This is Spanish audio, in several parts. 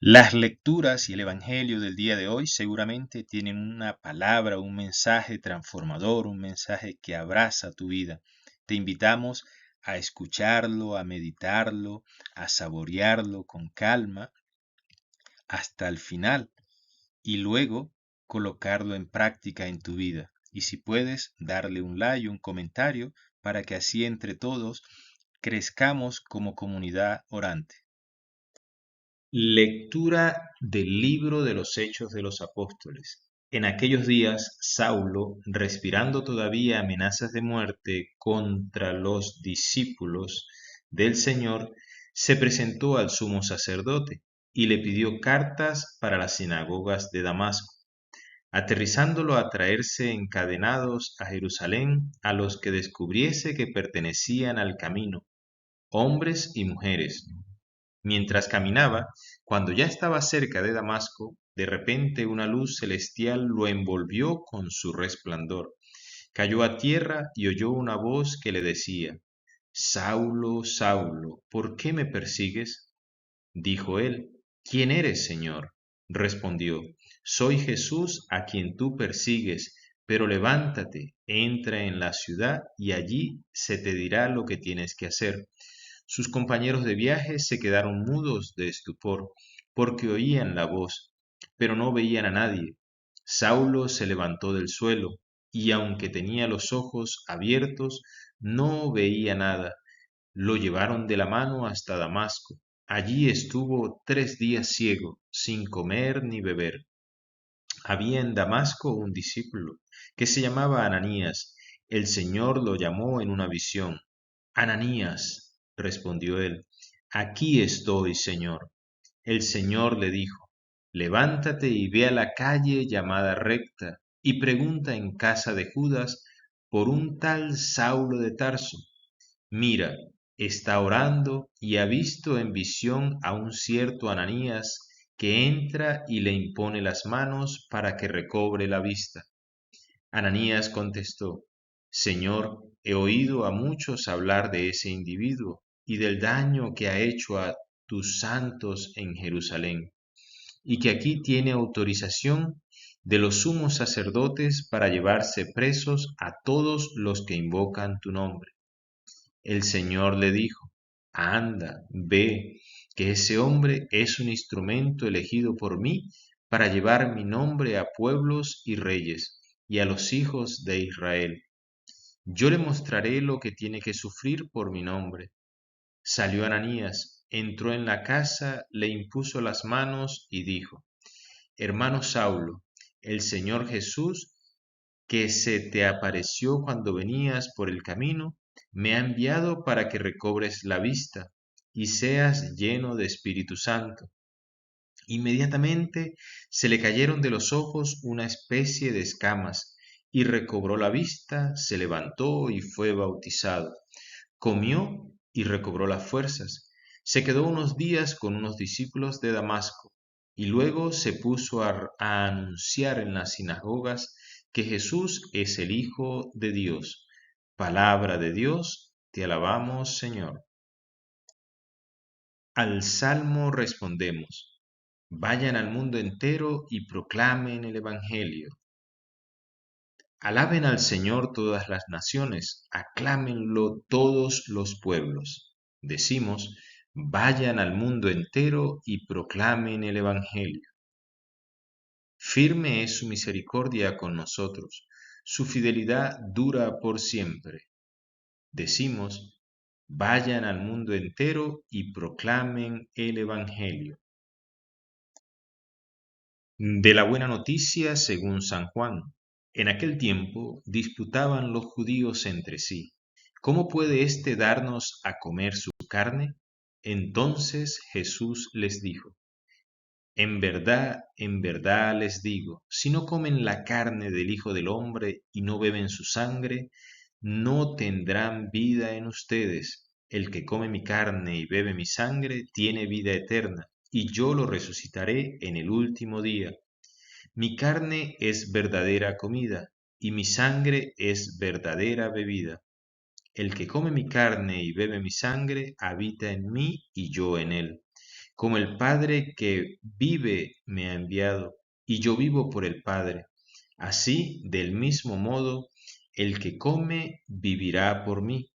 Las lecturas y el Evangelio del día de hoy seguramente tienen una palabra, un mensaje transformador, un mensaje que abraza tu vida. Te invitamos a escucharlo, a meditarlo, a saborearlo con calma hasta el final y luego colocarlo en práctica en tu vida. Y si puedes, darle un like, un comentario, para que así entre todos crezcamos como comunidad orante. Lectura del libro de los Hechos de los Apóstoles. En aquellos días, Saulo, respirando todavía amenazas de muerte contra los discípulos del Señor, se presentó al sumo sacerdote y le pidió cartas para las sinagogas de Damasco, aterrizándolo a traerse encadenados a Jerusalén a los que descubriese que pertenecían al camino, hombres y mujeres. Mientras caminaba, cuando ya estaba cerca de Damasco, de repente una luz celestial lo envolvió con su resplandor. Cayó a tierra y oyó una voz que le decía: Saulo, Saulo, ¿por qué me persigues? Dijo él: ¿Quién eres, Señor? Respondió: Soy Jesús a quien tú persigues, pero levántate, entra en la ciudad y allí se te dirá lo que tienes que hacer. Sus compañeros de viaje se quedaron mudos de estupor, porque oían la voz, pero no veían a nadie. Saulo se levantó del suelo, y aunque tenía los ojos abiertos, no veía nada. Lo llevaron de la mano hasta Damasco. Allí estuvo 3 días ciego, sin comer ni beber. Había en Damasco un discípulo que se llamaba Ananías. El Señor lo llamó en una visión. Ananías, respondió él. Aquí estoy, Señor. El Señor le dijo: Levántate y ve a la calle llamada Recta y pregunta en casa de Judas por un tal Saulo de Tarso. Mira, está orando y ha visto en visión a un cierto Ananías que entra y le impone las manos para que recobre la vista. Ananías contestó: Señor, he oído a muchos hablar de ese individuo y del daño que ha hecho a tus santos en Jerusalén, y que aquí tiene autorización de los sumos sacerdotes para llevarse presos a todos los que invocan tu nombre. El Señor le dijo: Anda, ve, que ese hombre es un instrumento elegido por mí para llevar mi nombre a pueblos y reyes y a los hijos de Israel. Yo le mostraré lo que tiene que sufrir por mi nombre. Salió Ananías, entró en la casa, le impuso las manos y dijo: Hermano Saulo, el Señor Jesús, que se te apareció cuando venías por el camino, me ha enviado para que recobres la vista y seas lleno de Espíritu Santo. Inmediatamente se le cayeron de los ojos una especie de escamas, y recobró la vista, se levantó y fue bautizado. Comió y recobró las fuerzas. Se quedó unos días con unos discípulos de Damasco, y luego se puso a anunciar en las sinagogas que Jesús es el Hijo de Dios. Palabra de Dios, te alabamos, Señor. Al salmo respondemos: Vayan al mundo entero y proclamen el Evangelio. Alaben al Señor todas las naciones, aclámenlo todos los pueblos. Decimos: Vayan al mundo entero y proclamen el Evangelio. Firme es su misericordia con nosotros, su fidelidad dura por siempre. Decimos: Vayan al mundo entero y proclamen el Evangelio. De la buena noticia según San Juan. En aquel tiempo disputaban los judíos entre sí: ¿Cómo puede éste darnos a comer su carne? Entonces Jesús les dijo: en verdad les digo, si no comen la carne del Hijo del Hombre y no beben su sangre, no tendrán vida en ustedes. El que come mi carne y bebe mi sangre tiene vida eterna, y yo lo resucitaré en el último día. Mi carne es verdadera comida, y mi sangre es verdadera bebida. El que come mi carne y bebe mi sangre habita en mí y yo en él. Como el Padre que vive me ha enviado, y yo vivo por el Padre. Así, del mismo modo, el que come vivirá por mí.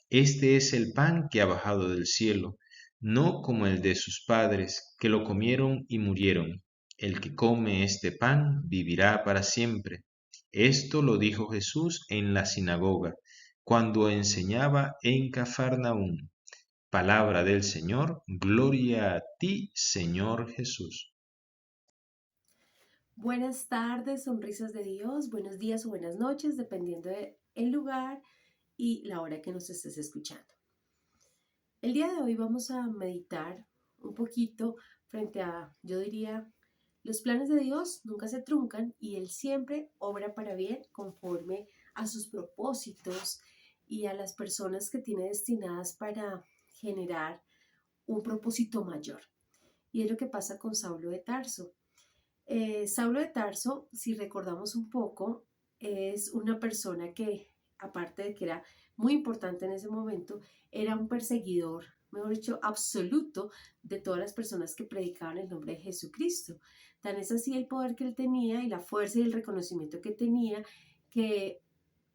Este es el pan que ha bajado del cielo, no como el de sus padres, que lo comieron y murieron. El que come este pan vivirá para siempre. Esto lo dijo Jesús en la sinagoga, cuando enseñaba en Cafarnaúm. Palabra del Señor, gloria a ti, Señor Jesús. Buenas tardes, sonrisas de Dios, buenos días o buenas noches, dependiendo del lugar y la hora que nos estés escuchando. El día de hoy vamos a meditar un poquito frente a, yo diría, los planes de Dios nunca se truncan y Él siempre obra para bien conforme a sus propósitos y a las personas que tiene destinadas para generar un propósito mayor. Y es lo que pasa con Saulo de Tarso. Saulo de Tarso, si recordamos un poco, es una persona que, aparte de que era muy importante en ese momento, era un perseguidor, mejor dicho, absoluto de todas las personas que predicaban el nombre de Jesucristo. Tan es así el poder que él tenía y la fuerza y el reconocimiento que tenía que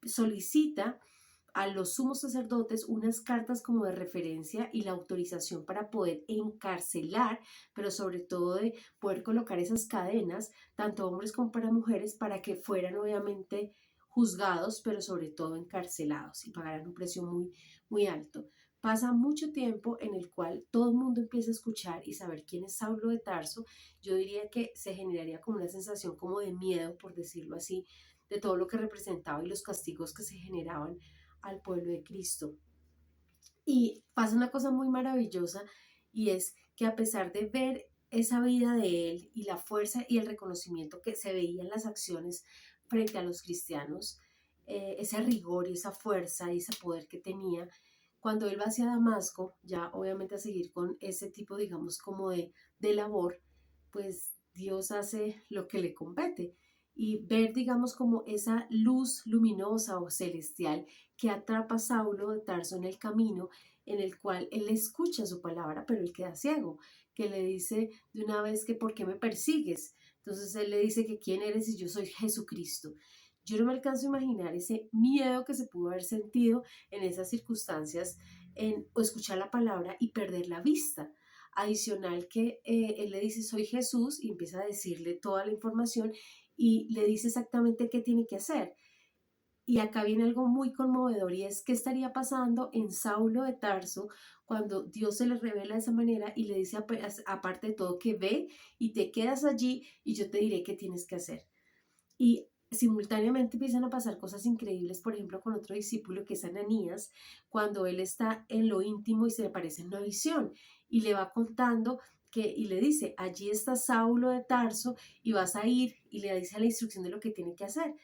solicita a los sumos sacerdotes unas cartas como de referencia y la autorización para poder encarcelar, pero sobre todo de poder colocar esas cadenas, tanto hombres como para mujeres, para que fueran obviamente juzgados, pero sobre todo encarcelados y pagaran un precio muy, muy alto. Pasa mucho tiempo en el cual todo el mundo empieza a escuchar y saber quién es Saulo de Tarso. Yo diría que se generaría como una sensación como de miedo, por decirlo así, de todo lo que representaba y los castigos que se generaban al pueblo de Cristo. Y pasa una cosa muy maravillosa y es que a pesar de ver esa vida de él y la fuerza y el reconocimiento que se veía en las acciones frente a los cristianos, ese rigor y esa fuerza y ese poder que tenía, cuando él va hacia Damasco, ya obviamente a seguir con ese tipo, digamos, como de labor, pues Dios hace lo que le compete y ver, digamos, como esa luz luminosa o celestial que atrapa a Saulo de Tarso en el camino, en el cual él escucha su palabra, pero él queda ciego, que le dice de una vez que ¿por qué me persigues? Entonces él le dice que quién eres y yo soy Jesucristo. Yo no me alcanzo a imaginar ese miedo que se pudo haber sentido en esas circunstancias, en o escuchar la palabra y perder la vista. Adicional que él le dice soy Jesús y empieza a decirle toda la información y le dice exactamente qué tiene que hacer. Y acá viene algo muy conmovedor y es qué estaría pasando en Saulo de Tarso cuando Dios se le revela de esa manera y le dice aparte de todo que ve y te quedas allí y yo te diré qué tienes que hacer. Y simultáneamente empiezan a pasar cosas increíbles, por ejemplo, con otro discípulo que es Ananías, cuando él está en lo íntimo y se le aparece en una visión y le va contando y le dice, allí está Saulo de Tarso y vas a ir y le dice la instrucción de lo que tiene que hacer.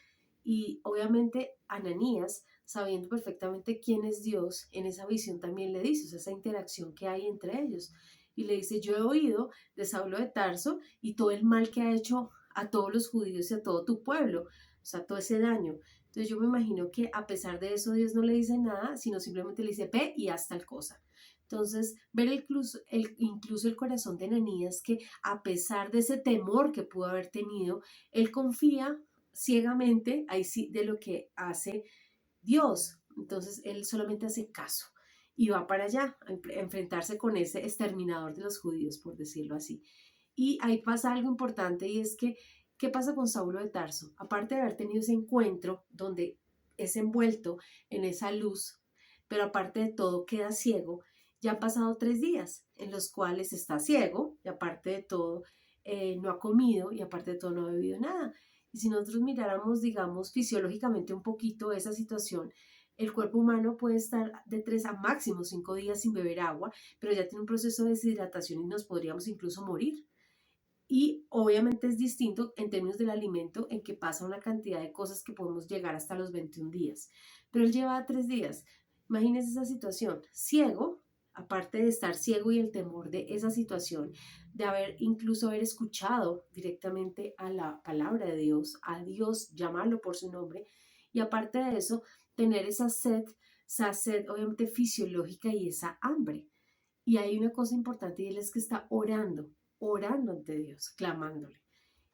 Y obviamente Ananías, sabiendo perfectamente quién es Dios, en esa visión también le dice, o sea, esa interacción que hay entre ellos. Y le dice, yo he oído de Saulo de Tarso y todo el mal que ha hecho a todos los judíos y a todo tu pueblo, o sea, todo ese daño. Entonces yo me imagino que a pesar de eso Dios no le dice nada, sino simplemente le dice, ve y haz tal cosa. Entonces, ver incluso el corazón de Ananías, que a pesar de ese temor que pudo haber tenido, él confía ciegamente ahí sí, de lo que hace Dios. Entonces, él solamente hace caso y va para allá a enfrentarse con ese exterminador de los judíos, por decirlo así. Y ahí pasa algo importante y es que, ¿qué pasa con Saulo de Tarso? Aparte de haber tenido ese encuentro donde es envuelto en esa luz, pero aparte de todo queda ciego, ya han pasado 3 días en los cuales está ciego y aparte de todo no ha comido y aparte de todo no ha bebido nada. Y si nosotros miráramos, digamos, fisiológicamente un poquito esa situación, el cuerpo humano puede estar de 3 a máximo 5 días sin beber agua, pero ya tiene un proceso de deshidratación y nos podríamos incluso morir. Y obviamente es distinto en términos del alimento en que pasa una cantidad de cosas que podemos llegar hasta los 21 días. Pero él lleva 3 días. Imagínense esa situación. Ciego, aparte de estar ciego y el temor de esa situación, de incluso haber escuchado directamente a la palabra de Dios, a Dios, llamarlo por su nombre. Y aparte de eso, tener esa sed obviamente fisiológica y esa hambre. Y hay una cosa importante y él es que está orando ante Dios, clamándole.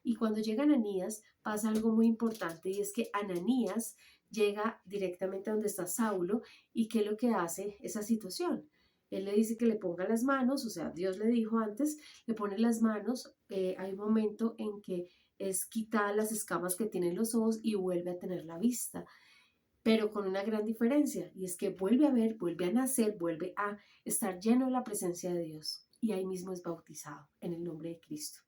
Y cuando llega Ananías pasa algo muy importante y es que Ananías llega directamente a donde está Saulo y ¿qué es lo que hace esa situación? Él le dice que le ponga las manos, o sea, Dios le dijo antes, le pone las manos, hay un momento en que es quitada las escamas que tienen los ojos y vuelve a tener la vista, pero con una gran diferencia, y es que vuelve a ver, vuelve a nacer, vuelve a estar lleno de la presencia de Dios, y ahí mismo es bautizado en el nombre de Cristo.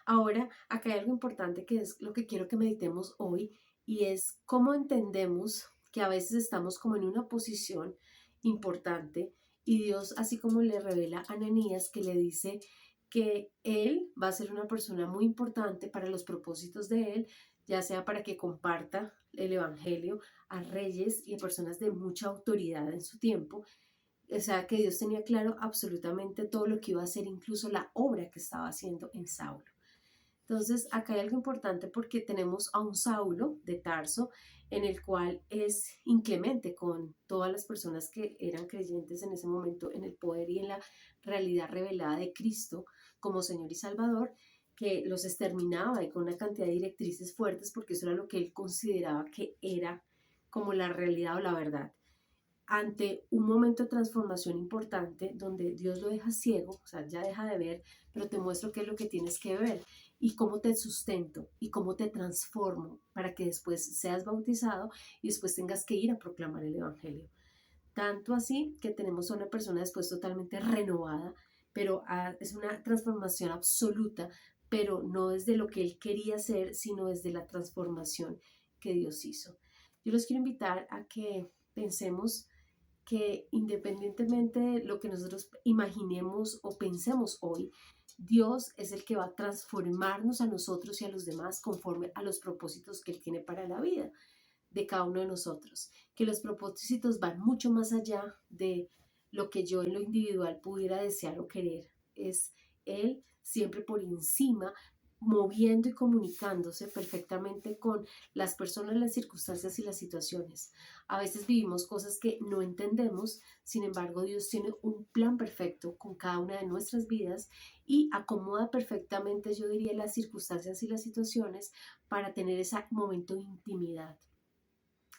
Ahora, acá hay algo importante que es lo que quiero que meditemos hoy, y es cómo entendemos que a veces estamos como en una posición importante, y Dios, así como le revela a Ananías, que le dice que él va a ser una persona muy importante para los propósitos de él, ya sea para que comparta el evangelio a reyes y a personas de mucha autoridad en su tiempo. O sea, que Dios tenía claro absolutamente todo lo que iba a hacer, incluso la obra que estaba haciendo en Saulo. Entonces, acá hay algo importante porque tenemos a un Saulo de Tarso en el cual es inclemente con todas las personas que eran creyentes en ese momento en el poder y en la realidad revelada de Cristo como Señor y Salvador, que los exterminaba y con una cantidad de directrices fuertes porque eso era lo que él consideraba que era como la realidad o la verdad ante un momento de transformación importante donde Dios lo deja ciego, o sea, ya deja de ver, pero te muestro qué es lo que tienes que ver y cómo te sustento y cómo te transformo para que después seas bautizado y después tengas que ir a proclamar el Evangelio. Tanto así que tenemos a una persona después totalmente renovada, pero es una transformación absoluta, pero no desde lo que él quería hacer, sino desde la transformación que Dios hizo. Yo los quiero invitar a que pensemos que independientemente de lo que nosotros imaginemos o pensemos hoy, Dios es el que va a transformarnos a nosotros y a los demás conforme a los propósitos que Él tiene para la vida de cada uno de nosotros. Que los propósitos van mucho más allá de lo que yo en lo individual pudiera desear o querer. Es Él siempre por encima moviendo y comunicándose perfectamente con las personas, las circunstancias y las situaciones. A veces vivimos cosas que no entendemos, sin embargo Dios tiene un plan perfecto con cada una de nuestras vidas y acomoda perfectamente, yo diría, las circunstancias y las situaciones para tener ese momento de intimidad.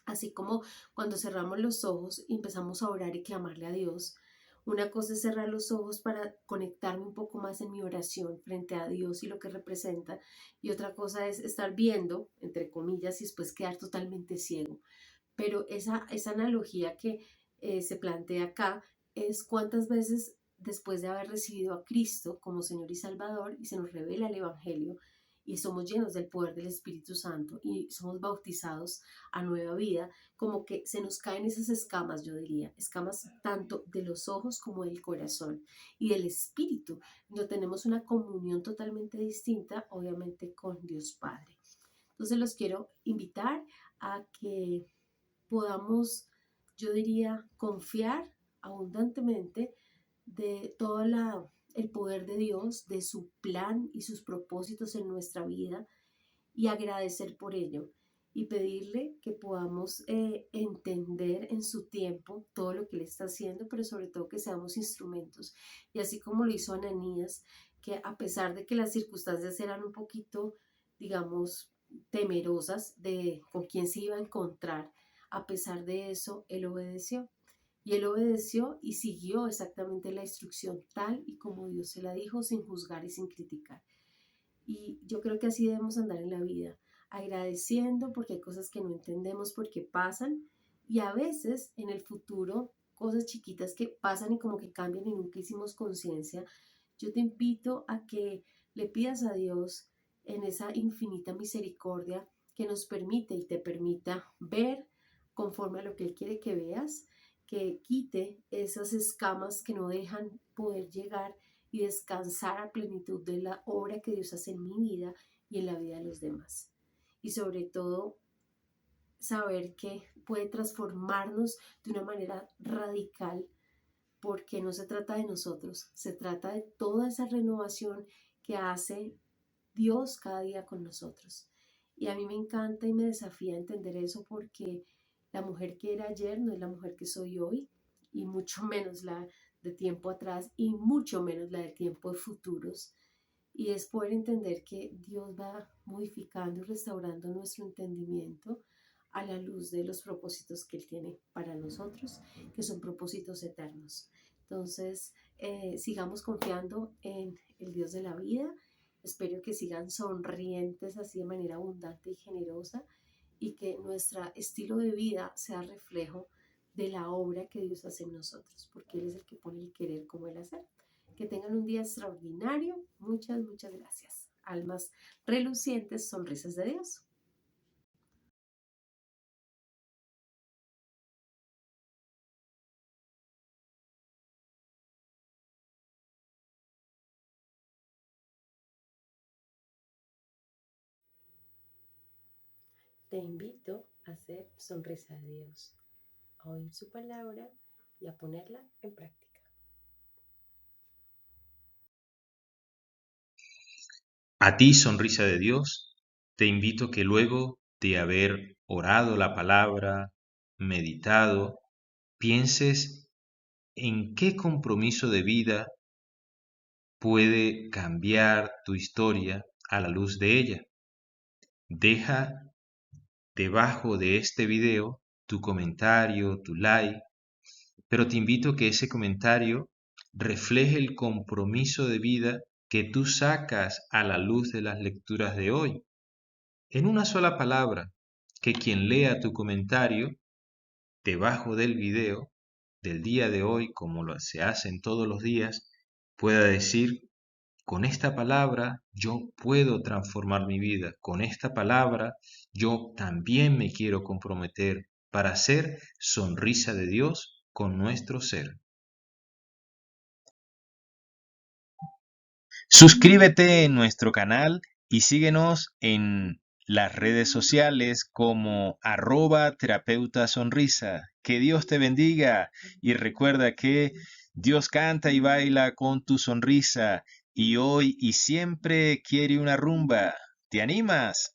Así como cuando cerramos los ojos y empezamos a orar y clamarle a Dios. Una cosa es cerrar los ojos para conectarme un poco más en mi oración frente a Dios y lo que representa. Y otra cosa es estar viendo, entre comillas, y después quedar totalmente ciego. Pero esa analogía que se plantea acá es cuántas veces después de haber recibido a Cristo como Señor y Salvador y se nos revela el Evangelio y somos llenos del poder del Espíritu Santo y somos bautizados a nueva vida, como que se nos caen esas escamas, yo diría, escamas tanto de los ojos como del corazón y del Espíritu, no tenemos una comunión totalmente distinta, obviamente, con Dios Padre. Entonces los quiero invitar a que podamos, yo diría, confiar abundantemente de todo el poder de Dios, de su plan y sus propósitos en nuestra vida y agradecer por ello y pedirle que podamos entender en su tiempo todo lo que Él está haciendo, pero sobre todo que seamos instrumentos. Y así como lo hizo Ananías, que a pesar de que las circunstancias eran un poquito, digamos, temerosas de con quién se iba a encontrar, a pesar de eso, Él obedeció. Y él obedeció y siguió exactamente la instrucción tal y como Dios se la dijo, sin juzgar y sin criticar. Y yo creo que así debemos andar en la vida, agradeciendo porque hay cosas que no entendemos porque pasan y a veces en el futuro cosas chiquitas que pasan y como que cambian y nunca hicimos conciencia. Yo te invito a que le pidas a Dios en esa infinita misericordia que nos permite y te permita ver conforme a lo que Él quiere que veas, que quite esas escamas que no dejan poder llegar y descansar a plenitud de la obra que Dios hace en mi vida y en la vida de los demás. Y sobre todo, saber que puede transformarnos de una manera radical, porque no se trata de nosotros, se trata de toda esa renovación que hace Dios cada día con nosotros. Y a mí me encanta y me desafía a entender eso porque la mujer que era ayer no es la mujer que soy hoy y mucho menos la de tiempo atrás y mucho menos la de tiempo de futuros. Y es poder entender que Dios va modificando y restaurando nuestro entendimiento a la luz de los propósitos que Él tiene para nosotros, que son propósitos eternos. Entonces, sigamos confiando en el Dios de la vida. Espero que sigan sonrientes así de manera abundante y generosa y que nuestro estilo de vida sea reflejo de la obra que Dios hace en nosotros, porque Él es el que pone el querer como el hacer. Que tengan un día extraordinario. Muchas, muchas gracias. Almas relucientes, sonrisas de Dios. Te invito a ser sonrisa de Dios, a oír su palabra y a ponerla en práctica. A ti, sonrisa de Dios, te invito que luego de haber orado la palabra, meditado, pienses en qué compromiso de vida puede cambiar tu historia a la luz de ella. Deja debajo de este video tu comentario, tu like, pero te invito a que ese comentario refleje el compromiso de vida que tú sacas a la luz de las lecturas de hoy. En una sola palabra, que quien lea tu comentario debajo del video del día de hoy, como lo se hacen todos los días, pueda decir: con esta palabra yo puedo transformar mi vida, con esta palabra yo también me quiero comprometer para ser sonrisa de Dios con nuestro ser. Suscríbete en nuestro canal y síguenos en las redes sociales como @terapeutasonrisa. Que Dios te bendiga y recuerda que Dios canta y baila con tu sonrisa y hoy y siempre quiere una rumba. ¿Te animas?